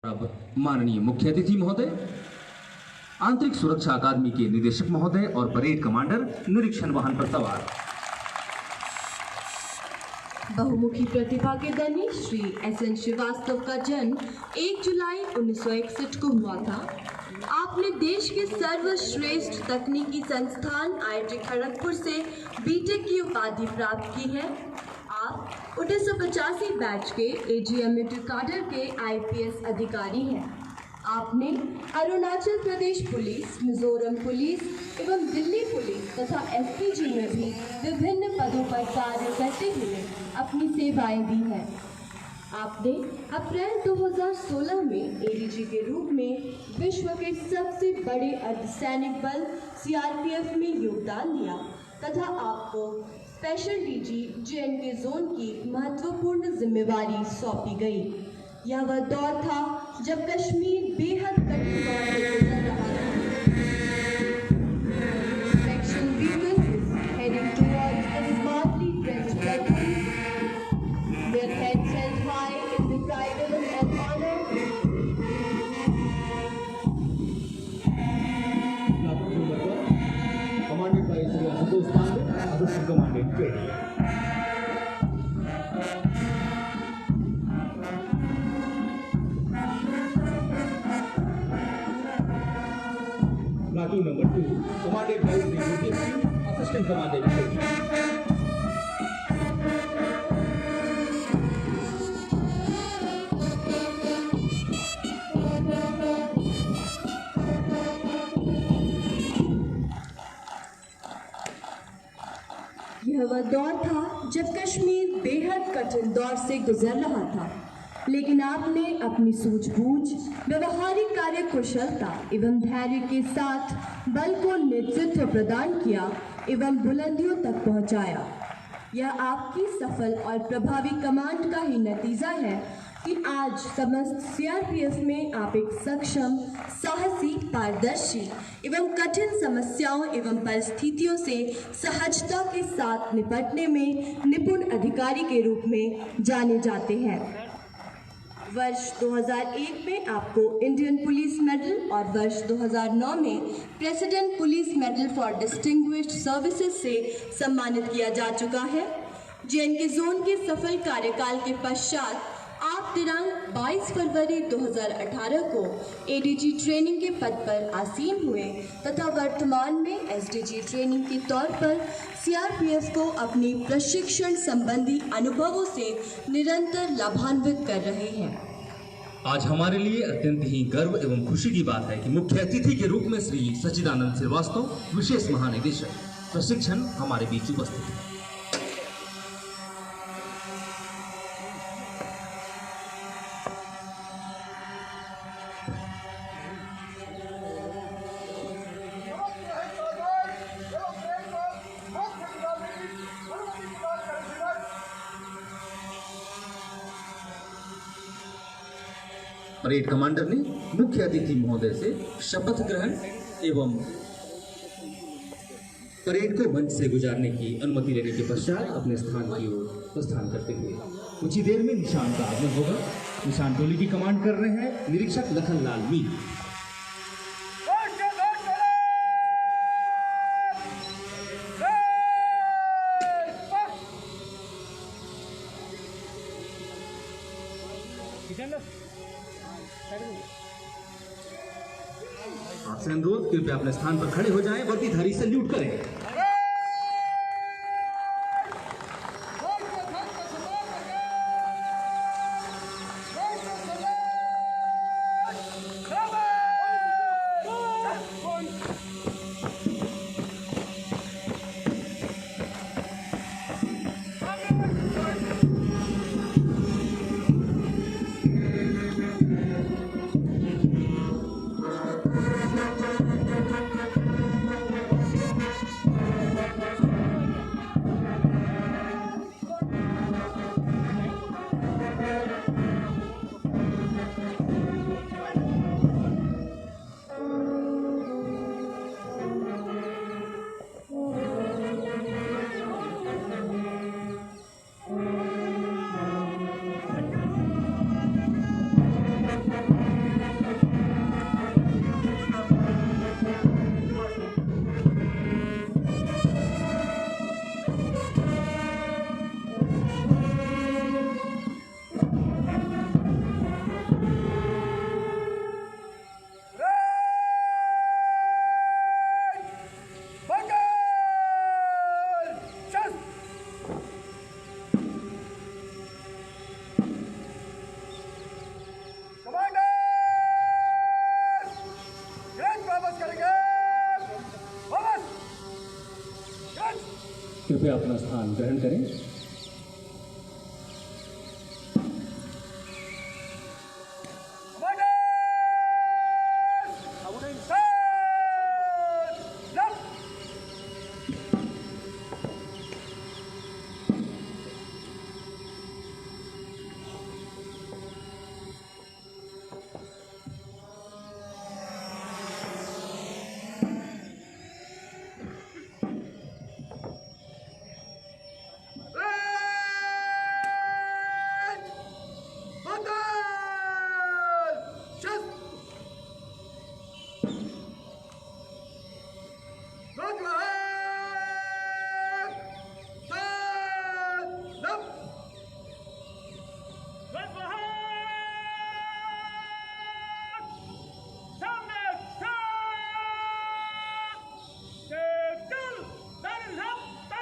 अब माननीय मुख्य अतिथि महोदय, आंतरिक सुरक्षा अकादमी के निदेशक महोदय और परेड कमांडर निरीक्षण वाहन पर सवार बहुमुखी प्रतिभा के धनी श्री एस.एन. श्रीवास्तव का जन्म 1 जुलाई 1961 को हुआ था। आपने देश के सर्वश्रेष्ठ तकनीकी संस्थान IIT खड़गपुर से बीटेक की उपाधि प्राप्त की है। आप 1985 बैच के AGM cadre के IPS अधिकारी हैं। आपने अरुणाचल प्रदेश पुलिस, मिजोरम पुलिस एवं दिल्ली पुलिस तथा SPG में भी विभिन्न पदों पर कार्य करते हुए अपनी सेवाएं दी हैं। आपने अप्रैल 2016 में ADG के रूप में विश्व के सबसे बड़े अर्धसैनिक बल CRPF में योगदान दिया तथा आपको स्पेशल DG JNK जोन की महत्वपूर्ण जिम्मेवारी सौंपी गई। यह वह दौर था जब कश्मीर बेहद कठिन दौर से गुजर रहा था। Section Beacon is heading towards a smartly dressed platoon. Their heads held high in the pride and honor. commanded by Sri Ashutosh Pandey, Assistant Commandant Training. Platoon number 2, commanded by Sri Mukesh Singh, Assistant Commandant Training. यह वह दौर था जब कश्मीर बेहद कठिन दौर से गुजर रहा था, लेकिन आपने अपनी सूझबूझ, व्यवहारिक कार्य कुशलता एवं धैर्य के साथ बल को नेतृत्व प्रदान किया एवं बुलंदियों तक पहुंचाया। यह आपकी सफल और प्रभावी कमांड का ही नतीजा है कि आज समस्त CRPF में आप एक सक्षम, साहसी, पारदर्शी एवं कठिन समस्याओं एवं परिस्थितियों से सहजता के साथ निपटने में निपुण अधिकारी के रूप में जाने जाते हैं। वर्ष 2001 में आपको इंडियन पुलिस मेडल और वर्ष 2009 में president police medal for distinguished services से सम्मानित किया जा चुका है। JNK जोन के सफल कार्यकाल के पश्चात आप दिनांक 22 फरवरी 2018 को ADG ट्रेनिंग के पद पर आसीन हुए तथा वर्तमान में SDG ट्रेनिंग के तौर पर CRPF को अपनी प्रशिक्षण संबंधी अनुभवों से निरंतर लाभान्वित कर रहे हैं। आज हमारे लिए अत्यंत ही गर्व एवं खुशी की बात है कि मुख्य अतिथि के रूप में श्री सच्चिदानंद श्रीवास्तव, विशेष महानिदेशक प्रशिक्षण, हमारे बीच उपस्थित हैं। परेड कमांडर ने मुख्य अतिथि महोदय से शपथ ग्रहण एवं परेड को मंच से गुजारने की अनुमति लेने के पश्चात अपने स्थान की ओर प्रस्थान करते हुए कुछ ही देर में निशान का आगमन होगा। निशान टोली की कमांड कर रहे हैं निरीक्षक लखनलाल मीर। आपसे अनुरोध, कृपया अपने स्थान पर खड़े हो जाएं, वर्दीधारी सैल्यूट करें। कृपया अपना स्थान ग्रहण करें।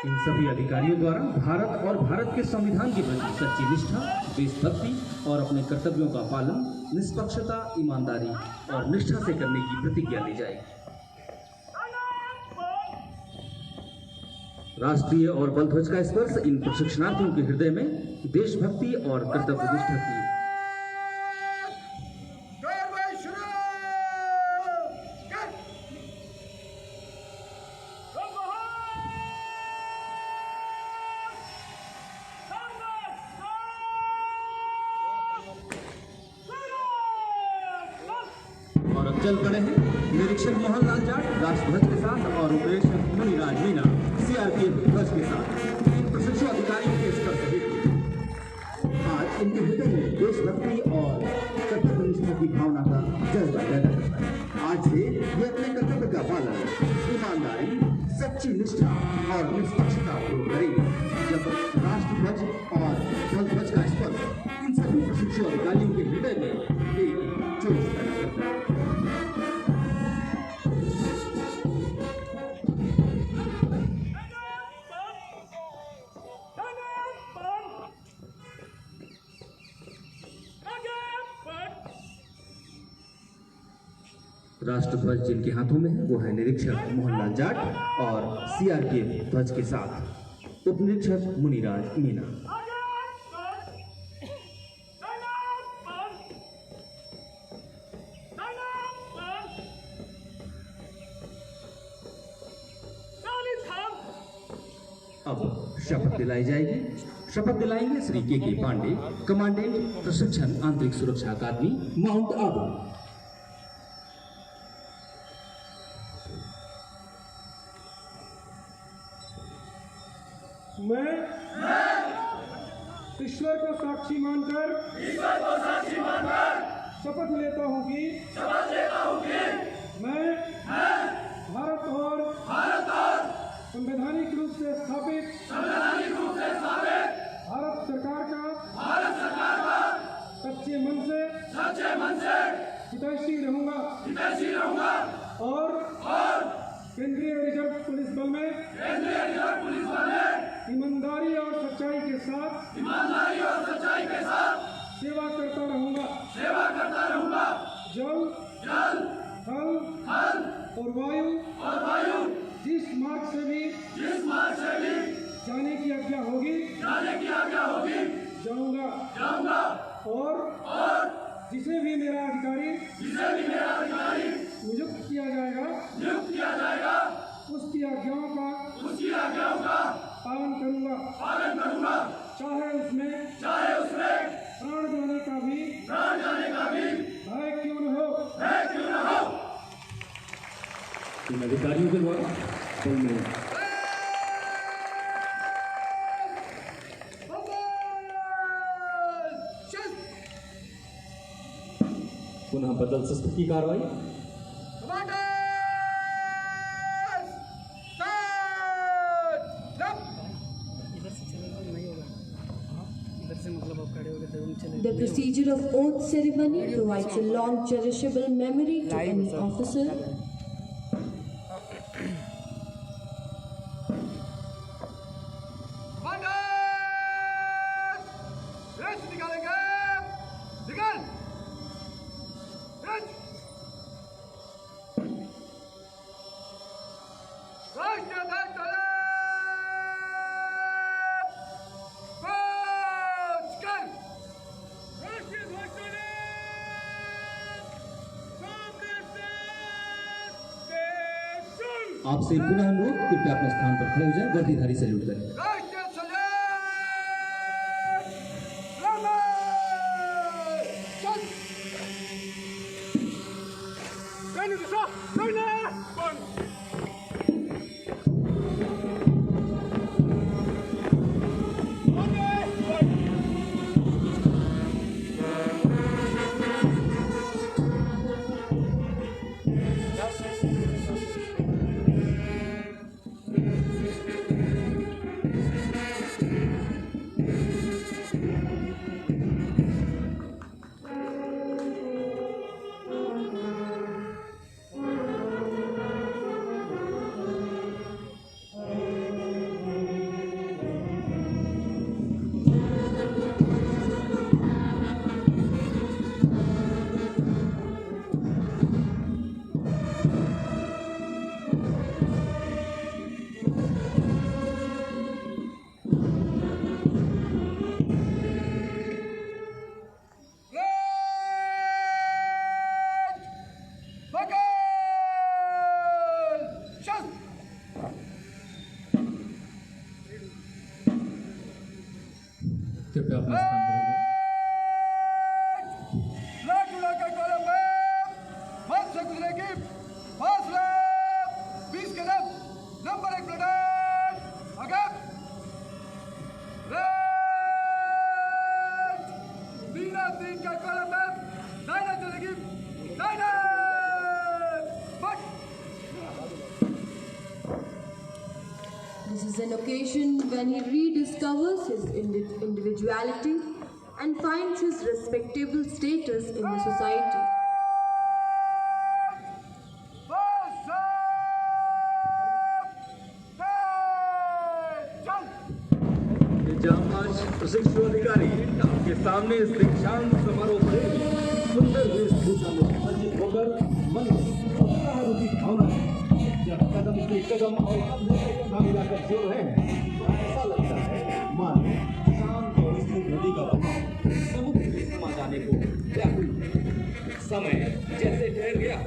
इन सभी अधिकारियों द्वारा भारत और भारत के संविधान के प्रति सच्ची निष्ठा, देशभक्ति और अपने कर्तव्यों का पालन निष्पक्षता, ईमानदारी और निष्ठा से करने की प्रतिज्ञा ली जाएगी। राष्ट्रीय और बल ध्वज का स्पर्श इन प्रशिक्षणार्थियों के हृदय में देशभक्ति और कर्तव्य निष्ठा की और अब चल पड़े हैं निरीक्षक मोहनलाल जाट राष्ट्रध्वज के साथ और उपदेश मुनिराज मीना सीआरपीएफ ध्वज के साथ प्रशिक्षु अधिकारियों के स्तर सहित आज इनके हृदय में देशभक्ति और कर्तव्य निष्ठा की भावना का जज्बा पैदा करता है। आज से ये अपने कर्तव्य का पालन ईमानदारी, सच्ची निष्ठा और निष्पक्षता पूर्वक करेंगे। जब राष्ट्रध्वज और बल ध्वज का स्पर्श इन सभी प्रशिक्षु अधिकारियों के हृदय में एक जोश पैदा करता है। राष्ट्रध्वज जिनके हाथों में है वो है निरीक्षक मोहनलाल जाट और सीआरपीएफ ध्वज के साथ उपनिरीक्षक मुनिराज मीना। अब शपथ दिलाई जाएगी। शपथ दिलाएंगे श्री के पांडे, कमांडेंट प्रशिक्षण आंतरिक सुरक्षा अकादमी, माउंट आबू। मैं ईश्वर को साक्षी मानकर शपथ लेता हूँ कि मैं भारत और संवैधानिक रूप से स्थापित भारत सरकार का सच्चे मन से हितैषी रहूंगा और केंद्रीय रिजर्व पुलिस बल में ईमानदारी और सच्चाई के साथ सेवा करता रहूंगा। जल थल और वायु जिस मार्ग से भी जाने की आज्ञा होगी जाऊंगा और जिसे भी मेरा अधिकारी नियुक्त किया जाएगा उसकी आज्ञाओं का पालन करूंगा, चाहे उसमें प्राण जाने का भी भय क्यों न हो। इन अधिकारियों के द्वारा बल में पुनः बदल शस्त्र की कार्रवाई। The procedure of oath ceremony provides a long cherishable memory to any officer. आपसे पुनः अनुरोध, कृपया अपने स्थान पर खड़े हो जाएं, वर्दीधारी सैल्यूट करें। राष्ट्रीय सैल्यूट रमेश चल Ready to stop! Ready! कृपया अपना स्थान पर हो जाएं। लाटूला का कॉलम में हाथ से गुजरेगी फासला 20 कदम नंबर 1 प्लेट आगे रेड मीना 3 का कॉलम में दाहिने चलेगी दाहिने but This is an occasion when he rediscovers his individuality and finds his respectable status in the society. जांबाज प्रशिक्षु अधिकारी आपके सामने इस दीक्षांत समारोह परेड में सुंदर वेशभूषा में सज्जित होकर मन उत्साहरूपी भावना जब कदम से कदम और कंधे से कंधा मिलाकर चल रहे हैं तो ऐसा लगता है मानो शांत और स्थिर नदी का बहाव समुद्र में समा जाने को व्याकुल है। समय जैसे ठहर गया।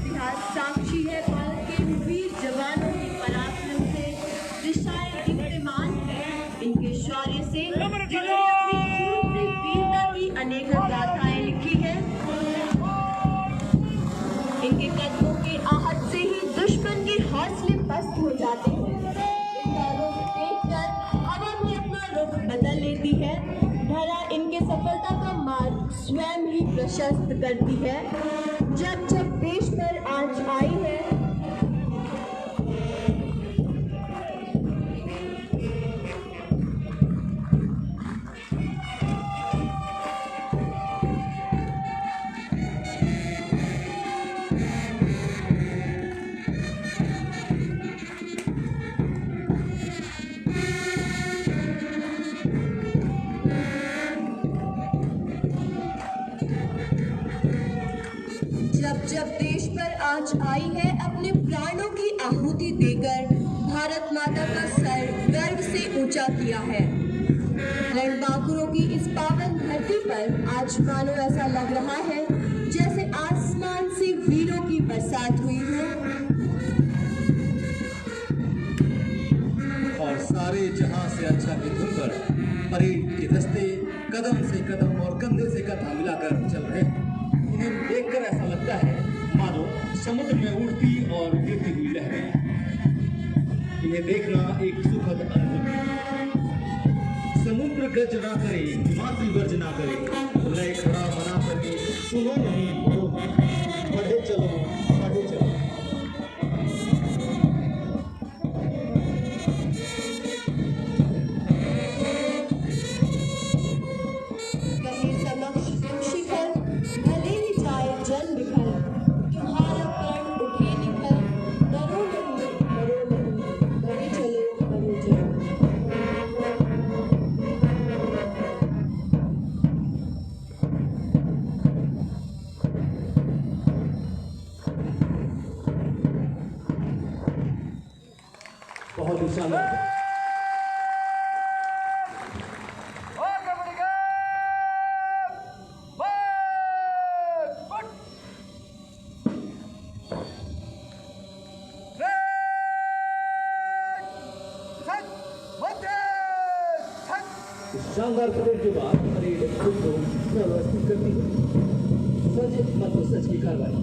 इतिहास साक्षी है भारत के वीर जवानों के पराक्रम से दिशाएं दीप्यमान है इनके शौर्य से जिन्होंने अपनी खून से वीरता की अनेक गाथाएं लिखी है। इनके कदमों के आहट से ही दुश्मन के हौसले पस्त हो जाते हैं। इनका रुख देखकर हवा भी अपना रुख बदल लेती है। धरा इनके सफलता का मार्ग स्वयं ही प्रशस्त करती है। जब जब देश पर आंच आई है जब जब देश पर आंच आई है अपने प्राणों की आहुति देकर भारत माता का सर गर्व से ऊंचा किया है। रणबांकुरों की इस पावन धरती पर आज मानो ऐसा लग रहा है जैसे आसमान से वीरों की बरसात हुई हो। और सारे जहां से अच्छा की धुन पर परेड के दस्ते कदम से कदम और कंधे से कंधा मिलाकर चल रहे हैं। इन्हें देखकर ऐसा लगता है मानो समुद्र में उड़ती और गिरती हुई लहरें। इन्हें देखना एक सुखद अनुभूति। समुद्र गर्जना करे, मातृ गर्जना करे, लय खड़ा बना करे, सुनो नहीं बोलो, बढ़े चलो बढ़े चलो। कहीं समक्ष तुम शिखर भले ही जाए जल निखर तुम्हारा प्रण उठे निखर डरो नहीं बढ़े चलो बढ़े चलो। बहुत ही शानदार। आगे बढ़ेगा शानदार परेड के बाद परेड खुद को व्यवस्थित करती है। सच मत सच की कार्रवाई।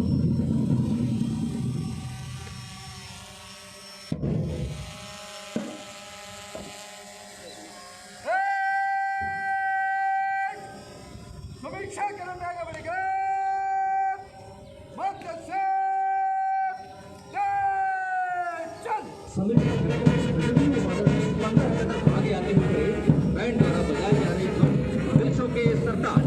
समीक्षा करण में आगे बढ़ेगा। मध्य से चल। आगे आते हुए बैंड द्वारा बजाए जाने धुन वृक्षों के सरताज।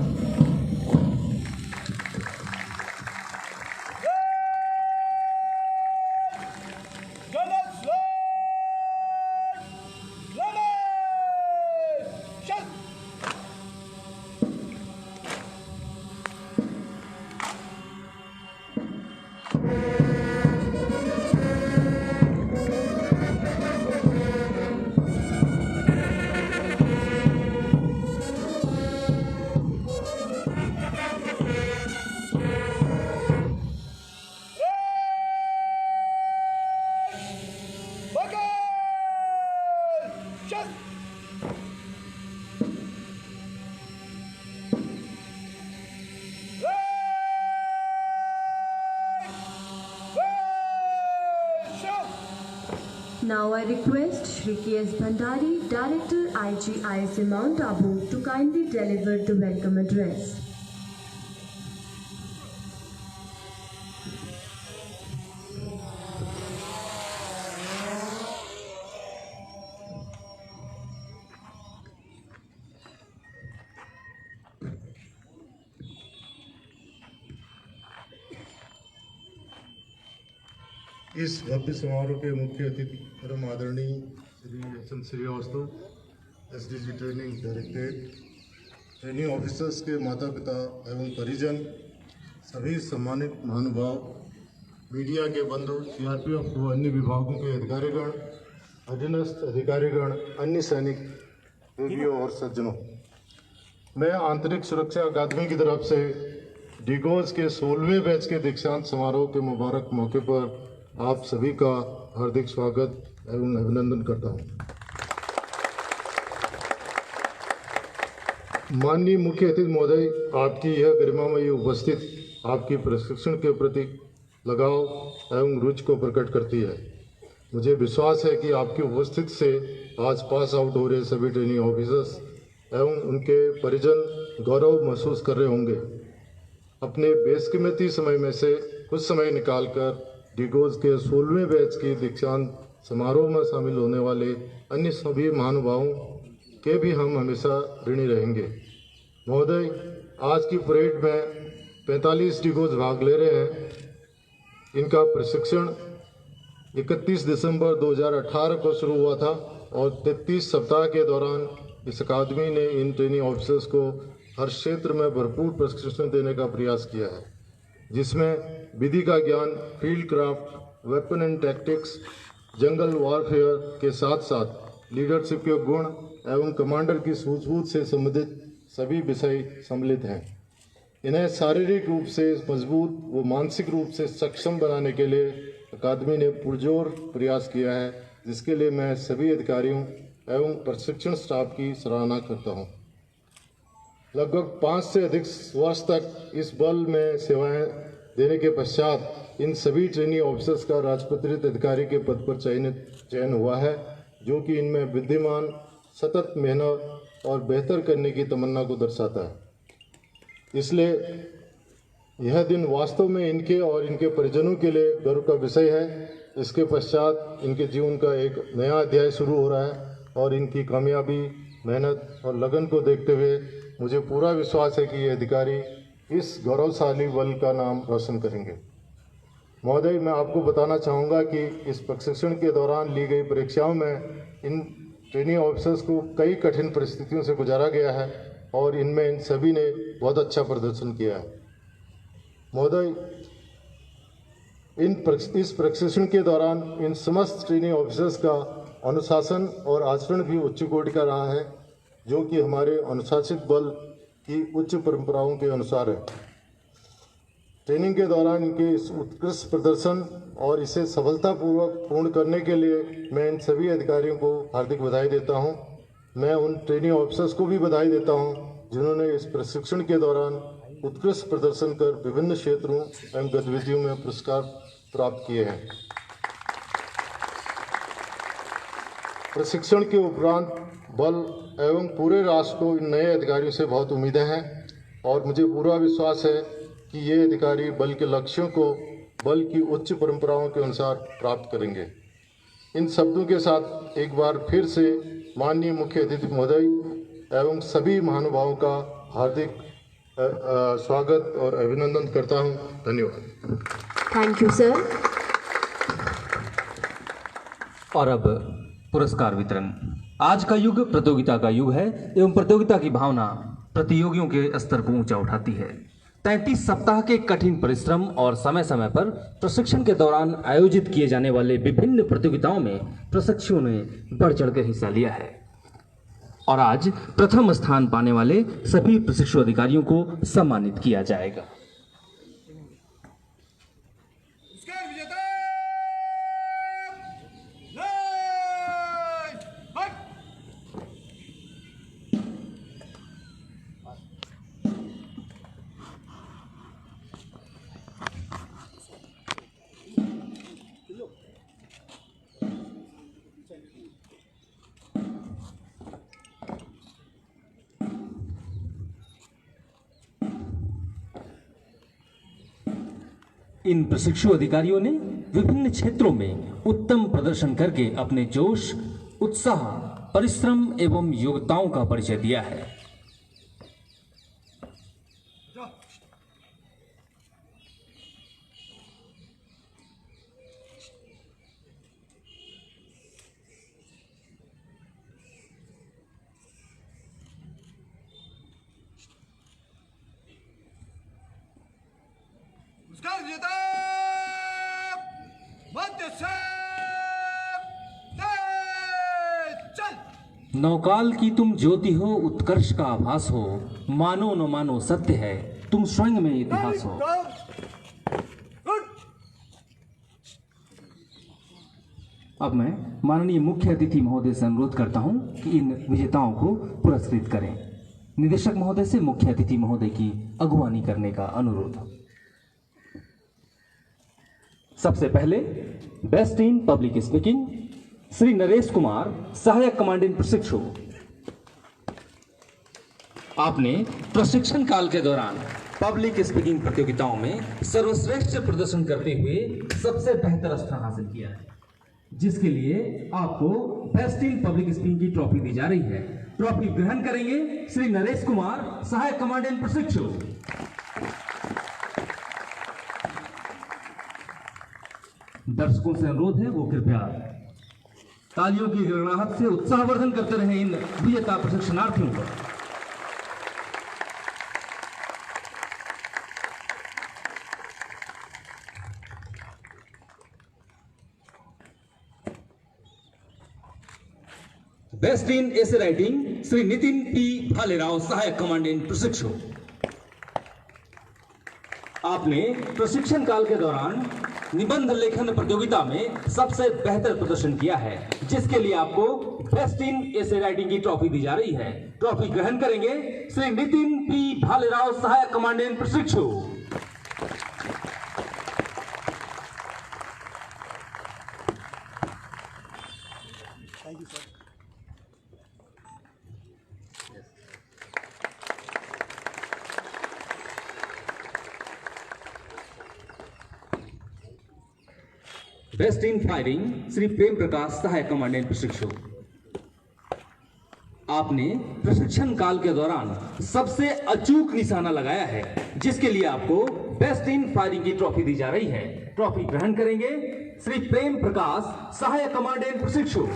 Now I request Shri K.S. Bhandari, Director IGIC Mount Abu, to kindly deliver the welcome address. इस भव्य समारोह के मुख्य अतिथि परम आदरणीय Shri S N. Srivastava, SDG training directorate, training officers के माता पिता एवं परिजन, सभी सम्मानित महानुभाव, मीडिया के बंधु, सीआरपीएफ व अन्य विभागों के अधिकारीगण, अधीनस्थ अधिकारीगण, अन्य सैनिक देवियों और सज्जनों, मैं आंतरिक सुरक्षा अकादमी की तरफ से डिगोज के 16वें बैच के दीक्षांत समारोह के मुबारक मौके पर आप सभी का हार्दिक स्वागत एवं अभिनंदन करता हूं। माननीय मुख्य अतिथि महोदय, आपकी यह गरिमामयी उपस्थिति आपकी प्रशिक्षण के प्रति लगाव एवं रुचि को प्रकट करती है। मुझे विश्वास है कि आपकी उपस्थिति से आज पास आउट हो रहे सभी ट्रेनिंग ऑफिसर्स एवं उनके परिजन गौरव महसूस कर रहे होंगे। अपने बेशकीमती समय में से कुछ समय निकालकर डिगोज के 16वें बैच की दीक्षांत समारोह में शामिल होने वाले अन्य सभी महानुभावों के भी हम हमेशा ऋणी रहेंगे। महोदय, आज की परेड में 45 डिगोज भाग ले रहे हैं। इनका प्रशिक्षण 31 दिसंबर 2018 को शुरू हुआ था और 33 सप्ताह के दौरान इस अकादमी ने इन ट्रेनिंग ऑफिसर्स को हर क्षेत्र में भरपूर प्रशिक्षण देने का प्रयास किया है, जिसमें विधि का ज्ञान, field craft, weapon and tactics, jungle warfare के साथ साथ लीडरशिप के गुण एवं कमांडर की सूझबूझ से संबंधित सभी विषय सम्मिलित हैं। इन्हें शारीरिक रूप से मजबूत व मानसिक रूप से सक्षम बनाने के लिए अकादमी ने पुरजोर प्रयास किया है, जिसके लिए मैं सभी अधिकारियों एवं प्रशिक्षण स्टाफ की सराहना करता हूँ। लगभग 5 से अधिक वर्ष तक इस बल में सेवाएं देने के पश्चात इन सभी ट्रेनिंग ऑफिसर्स का राजपत्रित अधिकारी के पद पर चयन हुआ है, जो कि इनमें विद्यमान सतत मेहनत और बेहतर करने की तमन्ना को दर्शाता है। इसलिए यह दिन वास्तव में इनके और इनके परिजनों के लिए गर्व का विषय है। इसके पश्चात इनके जीवन का एक नया अध्याय शुरू हो रहा है और इनकी कामयाबी, मेहनत और लगन को देखते हुए मुझे पूरा विश्वास है कि ये अधिकारी इस गौरवशाली बल का नाम रोशन करेंगे। महोदय, मैं आपको बताना चाहूँगा कि इस प्रशिक्षण के दौरान ली गई परीक्षाओं में इन ट्रेनिंग ऑफिसर्स को कई कठिन परिस्थितियों से गुजारा गया है और इनमें इन सभी ने बहुत अच्छा प्रदर्शन किया है। महोदय, इस प्रशिक्षण के दौरान इन समस्त ट्रेनिंग ऑफिसर्स का अनुशासन और आचरण भी उच्च कोटि का रहा है, जो कि हमारे अनुशासित बल की उच्च परंपराओं के अनुसार है। ट्रेनिंग के दौरान इनके इस उत्कृष्ट प्रदर्शन और इसे सफलतापूर्वक पूर्ण करने के लिए मैं इन सभी अधिकारियों को हार्दिक बधाई देता हूं। मैं उन ट्रेनिंग ऑफिसर्स को भी बधाई देता हूं जिन्होंने इस प्रशिक्षण के दौरान उत्कृष्ट प्रदर्शन कर विभिन्न क्षेत्रों एवं गतिविधियों में पुरस्कार प्राप्त किए हैं। प्रशिक्षण के उपरांत बल एवं पूरे राष्ट्र को इन नए अधिकारियों से बहुत उम्मीदें हैं और मुझे पूरा विश्वास है कि ये अधिकारी बल के लक्ष्यों को बल की उच्च परंपराओं के अनुसार प्राप्त करेंगे। इन शब्दों के साथ एक बार फिर से माननीय मुख्य अतिथि महोदय एवं सभी महानुभावों का हार्दिक स्वागत और अभिनंदन करता हूं। धन्यवाद। Thank you sir. और अब पुरस्कार वितरण। आज का युग प्रतियोगिता का युग है एवं प्रतियोगिता की भावना प्रतियोगियों के स्तर को ऊंचा उठाती है। 33 सप्ताह के कठिन परिश्रम और समय समय पर प्रशिक्षण के दौरान आयोजित किए जाने वाले विभिन्न प्रतियोगिताओं में प्रशिक्षुओं ने बढ़ चढ़कर हिस्सा लिया है और आज प्रथम स्थान पाने वाले सभी प्रशिक्षु अधिकारियों को सम्मानित किया जाएगा। पुरस्कार विजेता लाइट हट। इन प्रशिक्षु अधिकारियों ने विभिन्न क्षेत्रों में उत्तम प्रदर्शन करके अपने जोश, उत्साह, परिश्रम एवं योग्यताओं का परिचय दिया है। पुरस्कार विजेता मध्य से तेज चल। नौकाल की तुम ज्योति हो, उत्कर्ष का आभास हो, मानो न मानो सत्य है, तुम स्वयं में इतिहास हो। गुड। अब मैं माननीय मुख्य अतिथि महोदय से अनुरोध करता हूं कि इन विजेताओं को पुरस्कृत करें। निदेशक महोदय से मुख्य अतिथि महोदय की अगुवानी करने का अनुरोध। सबसे पहले best in public speaking Shri Naresh Kumar, सहायक कमांडेंट प्रशिक्षु। आपने प्रशिक्षण काल के दौरान पब्लिक स्पीकिंग प्रतियोगिताओं में सर्वश्रेष्ठ प्रदर्शन करते हुए सबसे बेहतर स्थान हासिल किया है, जिसके लिए आपको बेस्ट इन पब्लिक स्पीकिंग की ट्रॉफी दी जा रही है। ट्रॉफी ग्रहण करेंगे श्री नरेश कुमार, सहायक कमांडेंट प्रशिक्षु। दर्शकों से अनुरोध है वो कृपया तालियों की गड़गड़ाहट से उत्साहवर्धन करते रहे इन विजेता प्रशिक्षणार्थियों को। Best in essay writing Shri Nitin P Bhalerao, सहायक कमांडेंट प्रशिक्षु। आपने प्रशिक्षण काल के दौरान निबंध लेखन प्रतियोगिता में सबसे बेहतर प्रदर्शन किया है, जिसके लिए आपको बेस्ट इन एसे राइटिंग की ट्रॉफी दी जा रही है। ट्रॉफी ग्रहण करेंगे श्री नितिन पी भालेराव, सहायक कमांडेंट प्रशिक्षु। बेस्ट इन फायरिंग श्री प्रेम प्रकाश, सहायक कमांडेंट प्रशिक्षु। आपने प्रशिक्षण काल के दौरान सबसे अचूक निशाना लगाया है, जिसके लिए आपको बेस्ट इन फायरिंग की ट्रॉफी दी जा रही है। ट्रॉफी ग्रहण करेंगे श्री प्रेम प्रकाश, सहायक कमांडेंट प्रशिक्षु।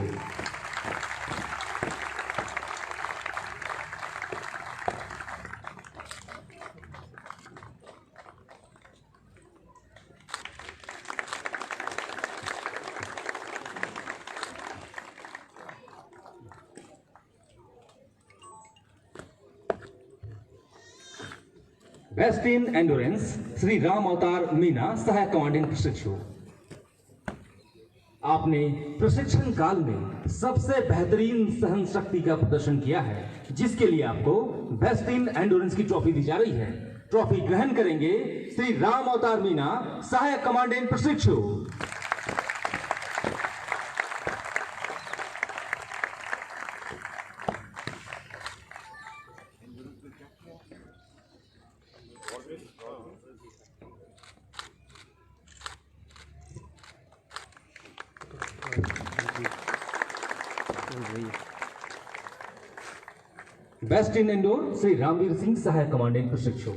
बेस्ट इन एंडोरेंस श्री राम अवतार मीना, सहायक कमांडेंट प्रशिक्षु। आपने प्रशिक्षण काल में सबसे बेहतरीन सहन शक्ति का प्रदर्शन किया है, जिसके लिए आपको बेस्ट इन एंडोरेंस की ट्रॉफी दी जा रही है। ट्रॉफी ग्रहण करेंगे श्री राम अवतार मीना, सहायक कमांडेंट प्रशिक्षु। Best in indoor Shri Ramvir Singh, सहायक कमांडेंट प्रशिक्षु।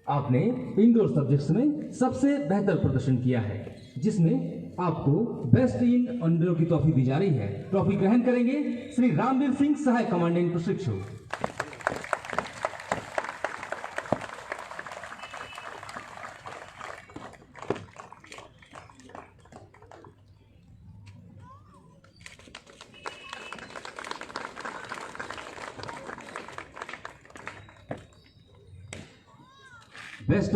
आपने इंडोर सब्जेक्ट्स में सबसे बेहतर प्रदर्शन किया है, जिसमें आपको बेस्ट इन इंडोर की ट्रॉफी दी जा रही है। ट्रॉफी ग्रहण करेंगे श्री रामवीर सिंह, सहायक कमांडेंट प्रशिक्षु। बेस्ट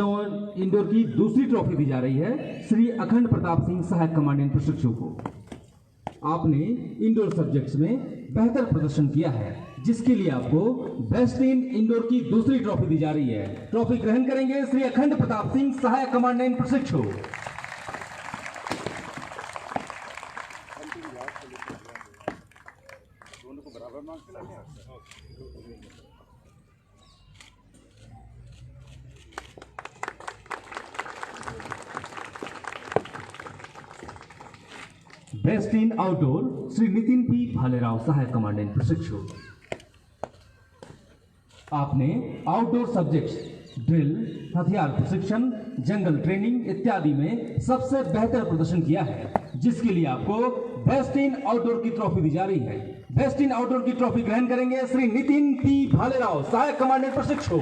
इंडोर की दूसरी ट्रॉफी दी जा रही है श्री अखंड प्रताप सिंह, सहायक कमांडेंट प्रशिक्षु को। आपने इंडोर सब्जेक्ट्स में बेहतर प्रदर्शन किया है, जिसके लिए आपको बेस्ट इन इंडोर की दूसरी ट्रॉफी दी जा रही है। ट्रॉफी ग्रहण करेंगे श्री अखंड प्रताप सिंह, सहायक कमांडेंट प्रशिक्षु। बेस्ट इन आउटडोर श्री नितिन पी भालेराव, सहायक कमांडेंट प्रशिक्षु। आपने आउटडोर सब्जेक्ट्स ड्रिल, हथियार प्रशिक्षण, जंगल ट्रेनिंग इत्यादि में सबसे बेहतर प्रदर्शन किया है, जिसके लिए आपको बेस्ट इन आउटडोर की ट्रॉफी दी जा रही है। बेस्ट इन आउटडोर की ट्रॉफी ग्रहण करेंगे श्री नितिन पी भालेराव, सहायक कमांडेंट प्रशिक्षु।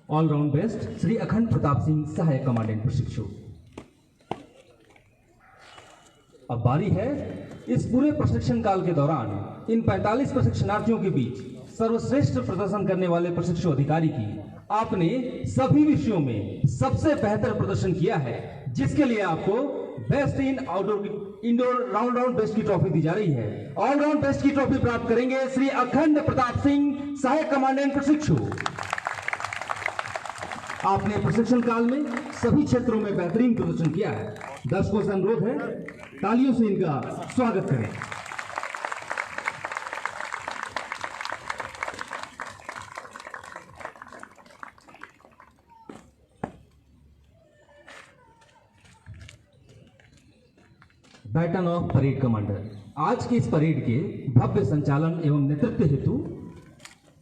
ऑलराउंड बेस्ट श्री अखंड प्रताप सिंह, सहायक कमांडेंट प्रशिक्षु। अब बारी है इस पूरे प्रशिक्षण काल के दौरान इन 45 प्रशिक्षणार्थियों के बीच सर्वश्रेष्ठ प्रदर्शन करने वाले प्रशिक्षु अधिकारी की। आपने सभी विषयों में सबसे बेहतर प्रदर्शन किया है, जिसके लिए आपको best in outdoor indoor round best की ट्रॉफी दी जा रही है। ऑलराउंड बेस्ट की ट्रॉफी प्राप्त करेंगे श्री अखंड प्रताप सिंह, सहायक कमांडेंट प्रशिक्षु। आपने प्रशिक्षण काल में सभी क्षेत्रों में बेहतरीन प्रदर्शन किया है। दर्शकों से अनुरोध है, तालियों से इनका स्वागत करें। Baton of parade commander. आज की इस परेड के भव्य संचालन एवं नेतृत्व हेतु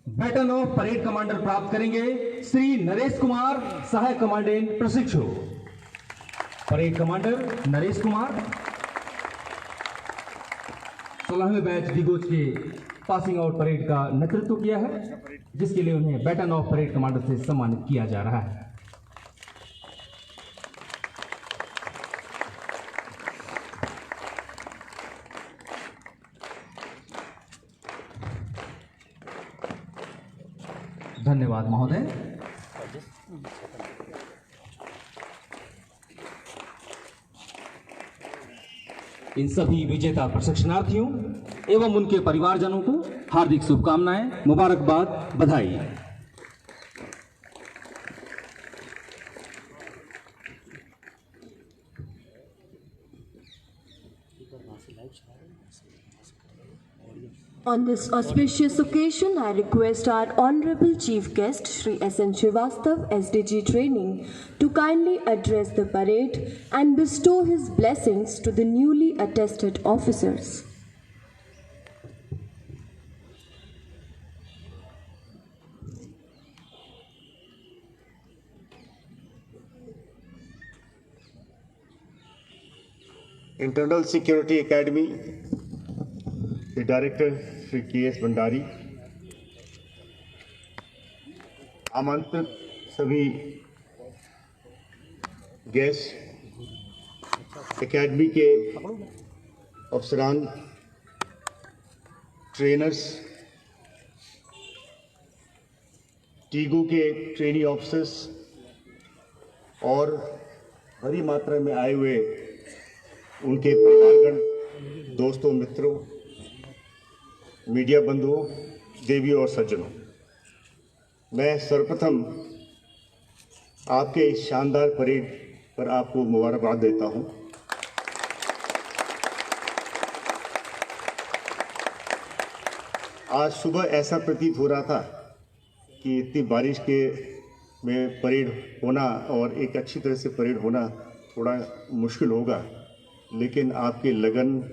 बैटन ऑफ परेड कमांडर प्राप्त करेंगे श्री नरेश कुमार, सहायक कमांडेंट प्रशिक्षु। परेड कमांडर नरेश कुमार 16वें बैच डिगोज के पासिंग आउट परेड का नेतृत्व किया है, जिसके लिए उन्हें बैटन ऑफ परेड कमांडर से सम्मानित किया जा रहा है। धन्यवाद महोदय। इन सभी विजेता प्रशिक्षणार्थियों एवं उनके परिवारजनों को हार्दिक शुभकामनाएं, मुबारकबाद, बधाई। On this auspicious occasion, I request our Honorable Chief Guest, Shri S.N. Srivastav, SDG Training, to kindly address the parade and bestow his blessings to the newly attested officers. Internal Security Academy, the Director Shri K.S. Bhandari, आमंत्रित सभी guest, academy के अफसरान, trainers, टीगो के trainee officers और बड़ी मात्रा में आए हुए उनके परिवारगण, दोस्तों, मित्रों, मीडिया बंधुओं, देवियों और सज्जनों, मैं सर्वप्रथम आपके इस शानदार परेड पर आपको मुबारकबाद देता हूं। आज सुबह ऐसा प्रतीत हो रहा था कि इतनी बारिश के में परेड होना और एक अच्छी तरह से परेड होना थोड़ा मुश्किल होगा, लेकिन आपके लगन,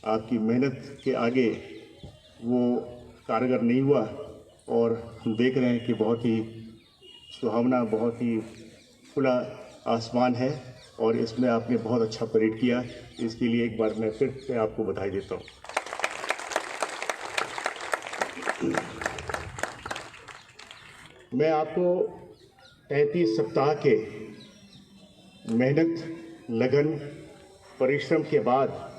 आपकी मेहनत के आगे वो कारगर नहीं हुआ और हम देख रहे हैं कि बहुत ही सुहावना, बहुत ही खुला आसमान है और इसमें आपने बहुत अच्छा परेड किया। इसके लिए एक बार मैं फिर से आपको बधाई देता हूँ। मैं आपको 33 सप्ताह के मेहनत, लगन, परिश्रम के बाद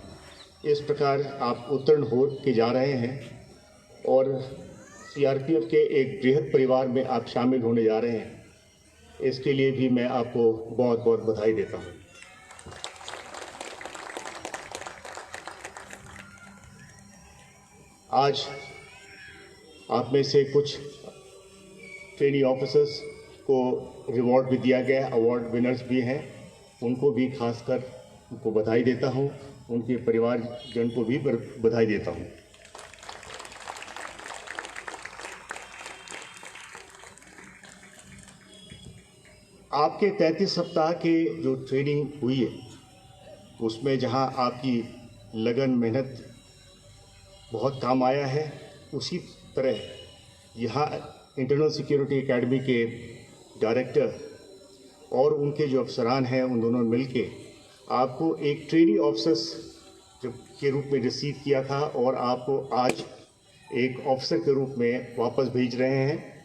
इस प्रकार आप उत्तीर्ण हो के जा रहे हैं और सीआरपीएफ के एक बृहद परिवार में आप शामिल होने जा रहे हैं, इसके लिए भी मैं आपको बहुत बहुत बधाई देता हूं। आज आप में से कुछ ट्रेनी ऑफिसर्स को रिवॉर्ड भी दिया गया, अवार्ड विनर्स भी हैं, उनको भी खासकर उनको बधाई देता हूं, उनके परिवारजन को भी बधाई देता हूं। आपके 33 सप्ताह के जो ट्रेनिंग हुई है उसमें जहां आपकी लगन, मेहनत बहुत काम आया है, उसी तरह यहाँ इंटरनल सिक्योरिटी एकेडमी के डायरेक्टर और उनके जो अफसरान हैं, उन दोनों ने मिलके आपको एक ट्रेनी ऑफिसर्स के रूप में रिसीव किया था और आपको आज एक ऑफिसर के रूप में वापस भेज रहे हैं।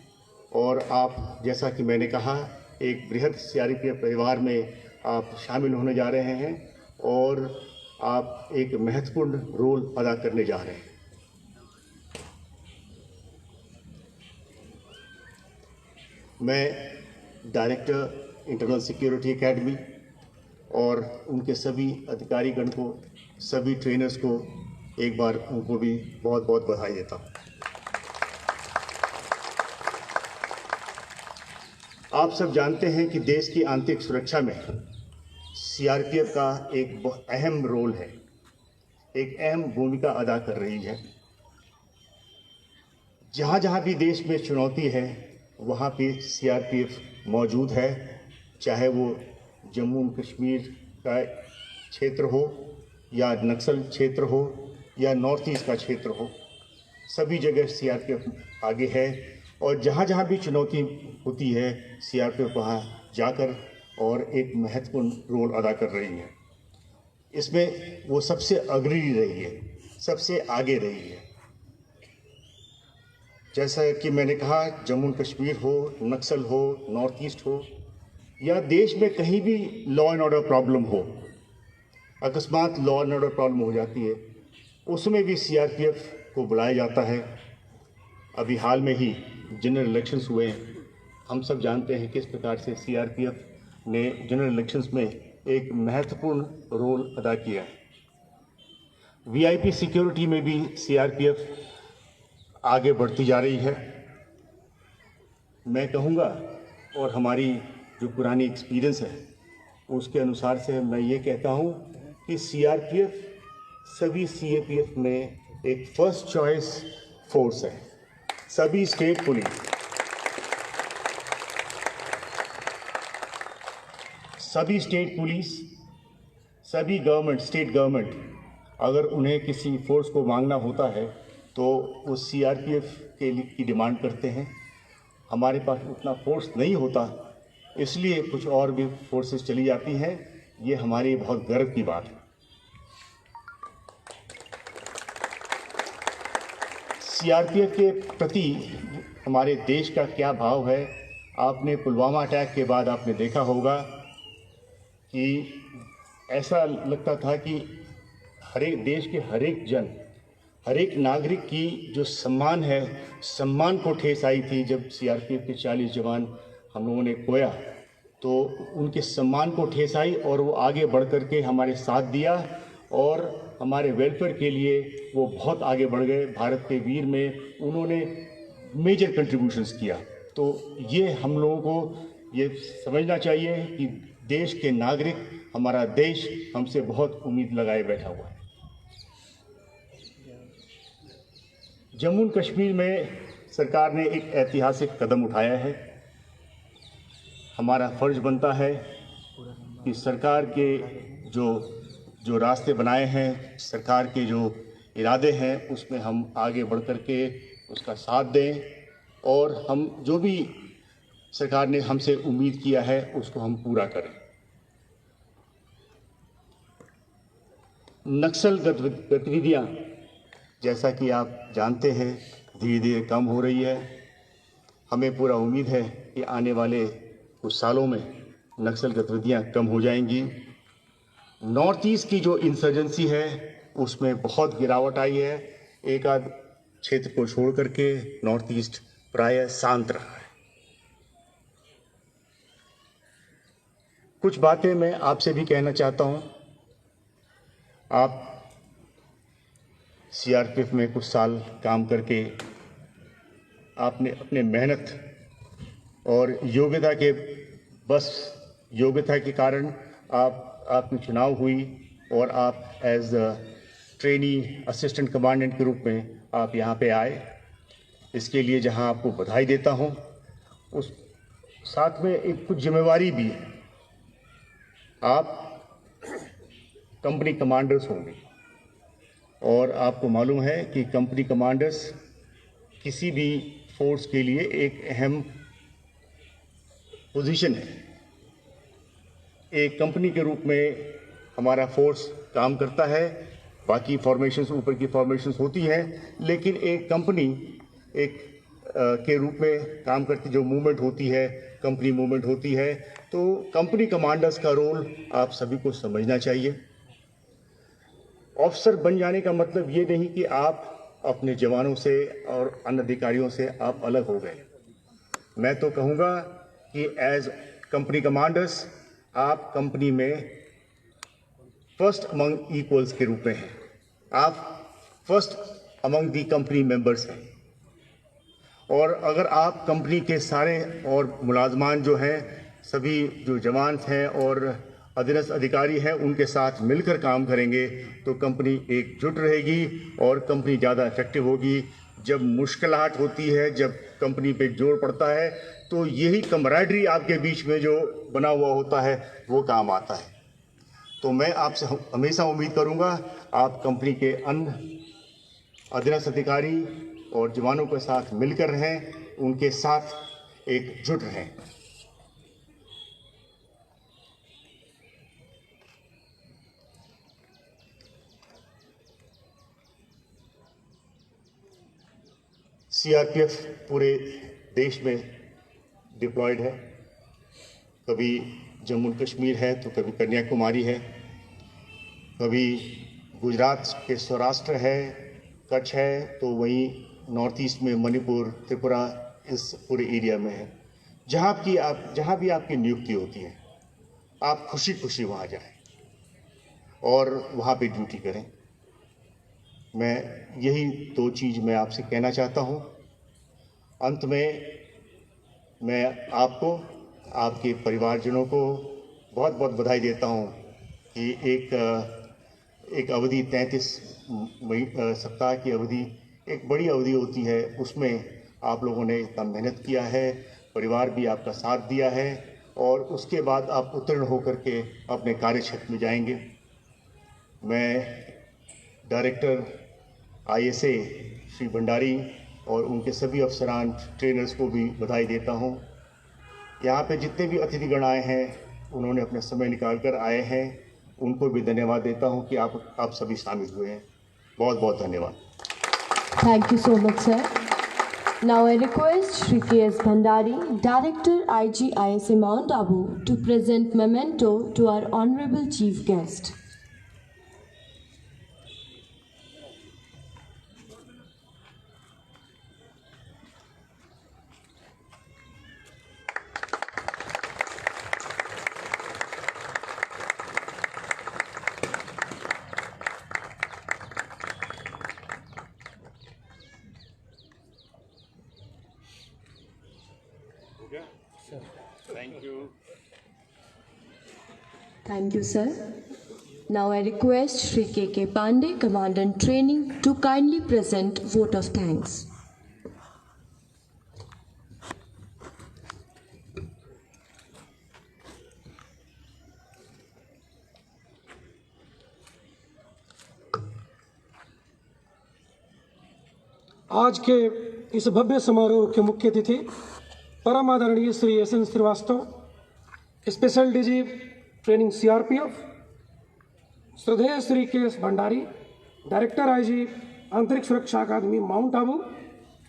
और आप, जैसा कि मैंने कहा, एक बृहद सीआरपीएफ परिवार में आप शामिल होने जा रहे हैं और आप एक महत्वपूर्ण रोल अदा करने जा रहे हैं। मैं डायरेक्टर इंटरनल सिक्योरिटी एकेडमी और उनके सभी अधिकारीगण को, सभी ट्रेनर्स को एक बार उनको भी बहुत बहुत बधाई देता हूँ। आप सब जानते हैं कि देश की आंतरिक सुरक्षा में सीआरपीएफ का एक अहम रोल है, एक अहम भूमिका अदा कर रही है। जहाँ जहाँ भी देश में चुनौती है वहाँ पे सीआरपीएफ मौजूद है, चाहे वो जम्मू कश्मीर का क्षेत्र हो या नक्सल क्षेत्र हो या नॉर्थ ईस्ट का क्षेत्र हो, सभी जगह सीआरपीएफ आगे है। और जहाँ जहाँ भी चुनौती होती है सीआरपीएफ वहाँ जाकर और एक महत्वपूर्ण रोल अदा कर रही है। इसमें वो सबसे अग्रणी रही है, सबसे आगे रही है। जैसा कि मैंने कहा, जम्मू कश्मीर हो, नक्सल हो, नॉर्थ ईस्ट हो या देश में कहीं भी लॉ एंड ऑर्डर प्रॉब्लम हो, अकस्मात लॉ एंड ऑर्डर प्रॉब्लम हो जाती है, उसमें भी सीआरपीएफ को बुलाया जाता है। अभी हाल में ही जनरल इलेक्शंस हुए हैं, हम सब जानते हैं किस प्रकार से सीआरपीएफ ने जनरल इलेक्शंस में एक महत्वपूर्ण रोल अदा किया है। वीआईपी सिक्योरिटी में भी सीआरपीएफ आगे बढ़ती जा रही है। मैं कहूँगा, और हमारी जो पुरानी एक्सपीरियंस है उसके अनुसार से मैं ये कहता हूँ कि सीआरपीएफ सभी सीएपीएफ में एक फर्स्ट चॉइस फोर्स है। सभी स्टेट पुलिस, सभी स्टेट पुलिस, सभी गवर्नमेंट, स्टेट गवर्नमेंट अगर उन्हें किसी फोर्स को मांगना होता है तो वो सीआरपीएफ के लिए की डिमांड करते हैं। हमारे पास उतना फोर्स नहीं होता, इसलिए कुछ और भी फोर्सेस चली जाती हैं। ये हमारी बहुत गर्व की बात है। सीआरपीएफ के प्रति हमारे देश का क्या भाव है, आपने पुलवामा अटैक के बाद आपने देखा होगा कि ऐसा लगता था कि हर एक देश के हर एक नागरिक की जो सम्मान है, सम्मान को ठेस आई थी। जब सीआरपीएफ के 40 जवान हम लोगों ने खोया तो उनके सम्मान को ठेस आई और वो आगे बढ़ कर के हमारे साथ दिया और हमारे वेलफेयर के लिए वो बहुत आगे बढ़ गए। भारत के वीर में उन्होंने मेजर कंट्रीब्यूशंस किया। तो ये हम लोगों को ये समझना चाहिए कि देश के नागरिक, हमारा देश हमसे बहुत उम्मीद लगाए बैठा हुआ है। जम्मू और कश्मीर में सरकार ने एक ऐतिहासिक कदम उठाया है। हमारा फर्ज बनता है कि सरकार के जो रास्ते बनाए हैं, सरकार के जो इरादे हैं, उसमें हम आगे बढ़ कर के उसका साथ दें और हम जो भी सरकार ने हमसे उम्मीद किया है उसको हम पूरा करें। नक्सल गतिविधियाँ जैसा कि आप जानते हैं धीरे धीरे कम हो रही है। हमें पूरा उम्मीद है कि आने वाले कुछ सालों में नक्सल गतिविधियाँ कम हो जाएंगी। नॉर्थ ईस्ट की जो इंसर्जेंसी है उसमें बहुत गिरावट आई है। एक आध क्षेत्र को छोड़ करके नॉर्थ ईस्ट प्रायः शांत रहा है। कुछ बातें मैं आपसे भी कहना चाहता हूँ। आप सीआरपीएफ में कुछ साल काम करके आपने अपने मेहनत और योग्यता के कारण आपकी चुनाव हुई और आप एज ट्रेनी असिस्टेंट कमांडेंट के रूप में आप यहाँ पे आए। इसके लिए जहाँ आपको बधाई देता हूँ, उस साथ में एक कुछ जिम्मेवारी भी है। आप कंपनी कमांडर्स होंगे और आपको मालूम है कि कंपनी कमांडर्स किसी भी फोर्स के लिए एक अहम पोजीशन है। एक कंपनी के रूप में हमारा फोर्स काम करता है। बाकी फॉर्मेशंस, ऊपर की फॉर्मेशंस होती हैं, लेकिन एक कंपनी के रूप में काम करती, जो मूवमेंट होती है, कंपनी मूवमेंट होती है। तो कंपनी कमांडर्स का रोल आप सभी को समझना चाहिए। ऑफिसर बन जाने का मतलब ये नहीं कि आप अपने जवानों से और अन्य अधिकारियों से आप अलग हो गए। मैं तो कहूँगा कि एज कंपनी कमांडर्स आप कंपनी में फर्स्ट अमंग इक्वल्स के रूप में हैं। आप first among the company members हैं और अगर आप कंपनी के सारे और मुलाजमान जो हैं, सभी जो जवान हैं और अधीनस्थ अधिकारी हैं, उनके साथ मिलकर काम करेंगे तो कंपनी एकजुट रहेगी और कंपनी ज़्यादा इफेक्टिव होगी। जब मुश्किलात होती है, जब कंपनी पे जोर पड़ता है, तो यही कमराडरी आपके बीच में जो बना हुआ होता है वो काम आता है। तो मैं आपसे हमेशा उम्मीद करूंगा आप कंपनी के अन्य अधीनस्थ अधिकारी और जवानों के साथ मिलकर रहें, उनके साथ एकजुट रहें। सीआरपीएफ पूरे देश में डिप्लॉयड है। कभी जम्मू कश्मीर है तो कभी कन्याकुमारी है, कभी गुजरात के सौराष्ट्र है, कच्छ है, तो वहीं नॉर्थ ईस्ट में मणिपुर, त्रिपुरा, इस पूरे एरिया में है। जहाँ भी आपकी नियुक्ति होती है, आप खुशी खुशी वहाँ जाएं और वहाँ पे ड्यूटी करें। मैं यही दो चीज़ मैं आपसे कहना चाहता हूँ। अंत में मैं आपको, आपके परिवारजनों को बहुत बहुत बधाई देता हूँ कि एक अवधि 33 सप्ताह की अवधि एक बड़ी अवधि होती है। उसमें आप लोगों ने इतना मेहनत किया है, परिवार भी आपका साथ दिया है और उसके बाद आप उत्तीर्ण होकर के अपने कार्यक्षेत्र में जाएंगे। मैं डायरेक्टर ISA श्री भंडारी और उनके सभी अफसरान, ट्रेनर्स को भी बधाई देता हूँ। यहाँ पे जितने भी अतिथिगण आए हैं, उन्होंने अपना समय निकाल कर आए हैं, उनको भी धन्यवाद देता हूँ कि आप सभी शामिल हुए हैं। बहुत बहुत धन्यवाद। Thank you so much, sir. Now I request Shri K.S. Bhandari, Director IGISA Mount Abu, to present memento to our Honorable Chief Guest. Thank you, sir. Now I request Shri K.K. Pandey, Commandant Training, to kindly present vote of thanks. आज के इस भव्य समारोह के मुख्य अतिथि परम आदरणीय Shri S N Srivastava, special DG training CRPF, श्रद्धेय Shri K S. Bhandari, director IG आंतरिक सुरक्षा अकादमी माउंट आबू,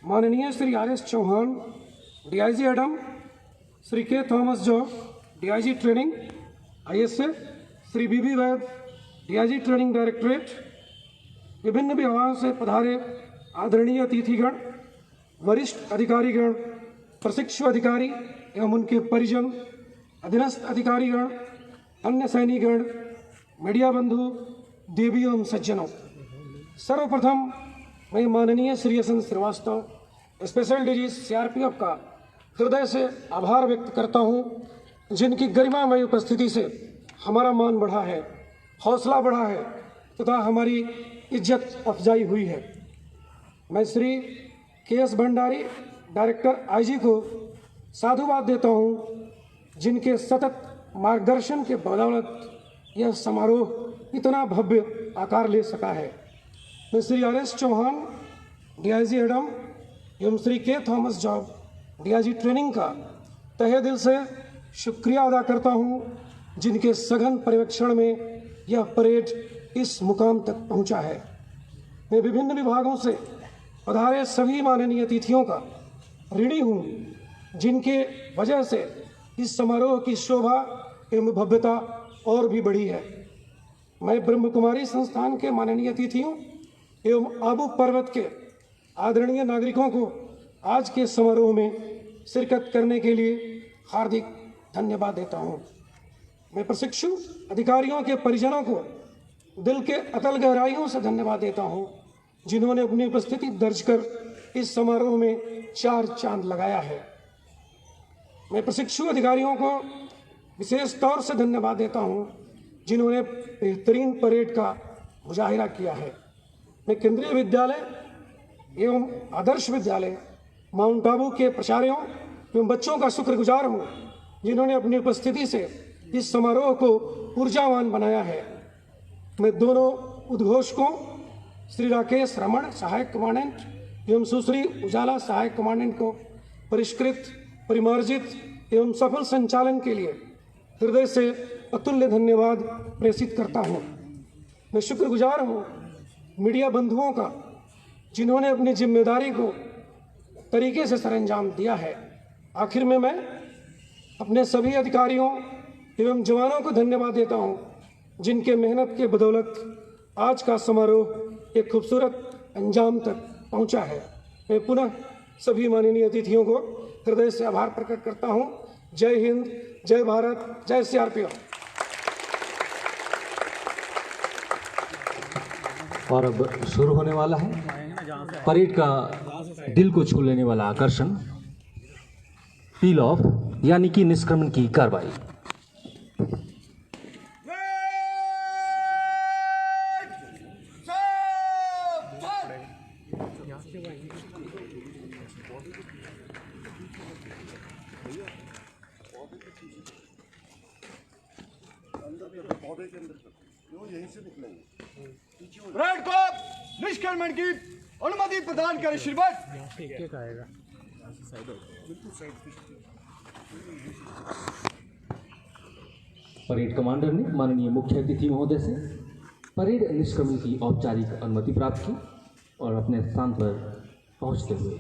माननीय Shri R S. Chauhan, DIG adm, Shri K. Thomas Job, DIG training ISA, Shri B B. Vaid, DIG training directorate, विभिन्न विभागों से पधारे आदरणीय अतिथिगण, वरिष्ठ अधिकारीगण, प्रशिक्षु अधिकारी एवं उनके परिजन, अधीनस्थ अधिकारीगण, अन्य सैनिकगण, मीडिया बंधु, देवी एवं सज्जनों, सर्वप्रथम मैं माननीय Shri S N Srivastava, special DG CRPF का हृदय से आभार व्यक्त करता हूं, जिनकी गरिमामय उपस्थिति से हमारा मान बढ़ा है, हौसला बढ़ा है तथा हमारी इज्जत अफजाई हुई है। मैं Shri K S. Bhandari, director IG को साधुवाद देता हूं, जिनके सतत मार्गदर्शन के बदौलत यह समारोह इतना भव्य आकार ले सका है। मैं Shri R S. Chauhan, DIG adm एवं Shri K. Thomas Job, DIG training का तहे दिल से शुक्रिया अदा करता हूं, जिनके सघन पर्यवेक्षण में यह परेड इस मुकाम तक पहुंचा है। मैं विभिन्न विभागों से पधारे सभी माननीय अतिथियों का ऋणी हूं, जिनके वजह से इस समारोह की शोभा एवं भव्यता और भी बढ़ी है। मैं ब्रह्म कुमारी संस्थान के माननीय अतिथियों एवं आबू पर्वत के आदरणीय नागरिकों को आज के समारोह में शिरकत करने के लिए हार्दिक धन्यवाद देता हूं। मैं प्रशिक्षु अधिकारियों के परिजनों को दिल के अतल गहराइयों से धन्यवाद देता हूं, जिन्होंने अपनी उपस्थिति दर्ज कर इस समारोह में 4 चांद लगाया है। मैं प्रशिक्षु अधिकारियों को विशेष तौर से धन्यवाद देता हूं, जिन्होंने बेहतरीन परेड का मुजाहिरा किया है। मैं केंद्रीय विद्यालय एवं आदर्श विद्यालय माउंट आबू के प्राचार्यों एवं बच्चों का शुक्रगुजार हूं, जिन्होंने अपनी उपस्थिति से इस समारोह को ऊर्जावान बनाया है। मैं दोनों उद्घोषकों श्री राकेश रमण, सहायक कमांडेंट एवं सुश्री उजाला, सहायक कमांडेंट को परिष्कृत, परिमार्जित एवं सफल संचालन के लिए हृदय से अतुल्य धन्यवाद प्रेषित करता हूं। मैं शुक्रगुजार हूं मीडिया बंधुओं का, जिन्होंने अपनी जिम्मेदारी को तरीके से सरअंजाम दिया है। आखिर में मैं अपने सभी अधिकारियों एवं जवानों को धन्यवाद देता हूं, जिनके मेहनत के बदौलत आज का समारोह एक खूबसूरत अंजाम तक पहुंचा है। मैं पुनः सभी माननीय अतिथियों को हृदय से आभार प्रकट करता हूं। जय हिंद, जय भारत, जय सीआरपीएफ। और अब शुरू होने वाला है परेड का दिल को छू लेने वाला आकर्षण, पील ऑफ यानी कि निष्क्रमण की कार्रवाई। परेड को निष्क्रमण की अनुमति प्रदान करें श्रीमान। परेड कमांडर ने माननीय मुख्य अतिथि महोदय से परेड निष्क्रमण की औपचारिक अनुमति प्राप्त की। और अपने स्थान पर पहुंचते हुए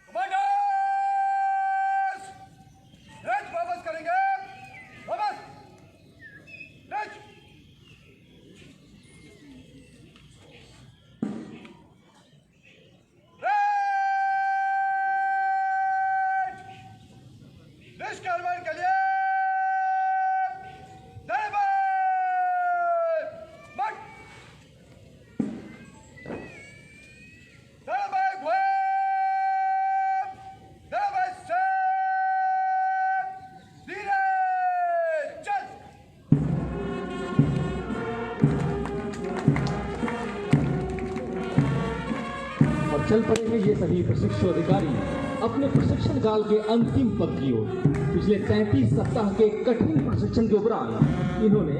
कमांडर्स रेस्ट वापस करेंगे वापस रेस्ट रेस्ट कार्रवाई के लिए चल पड़े हैं ये सभी प्रशिक्षु अधिकारी अपने प्रशिक्षण काल के अंतिम पद की ओर। पिछले 33 सप्ताह के कठिन प्रशिक्षण के उपरांत इन्होंने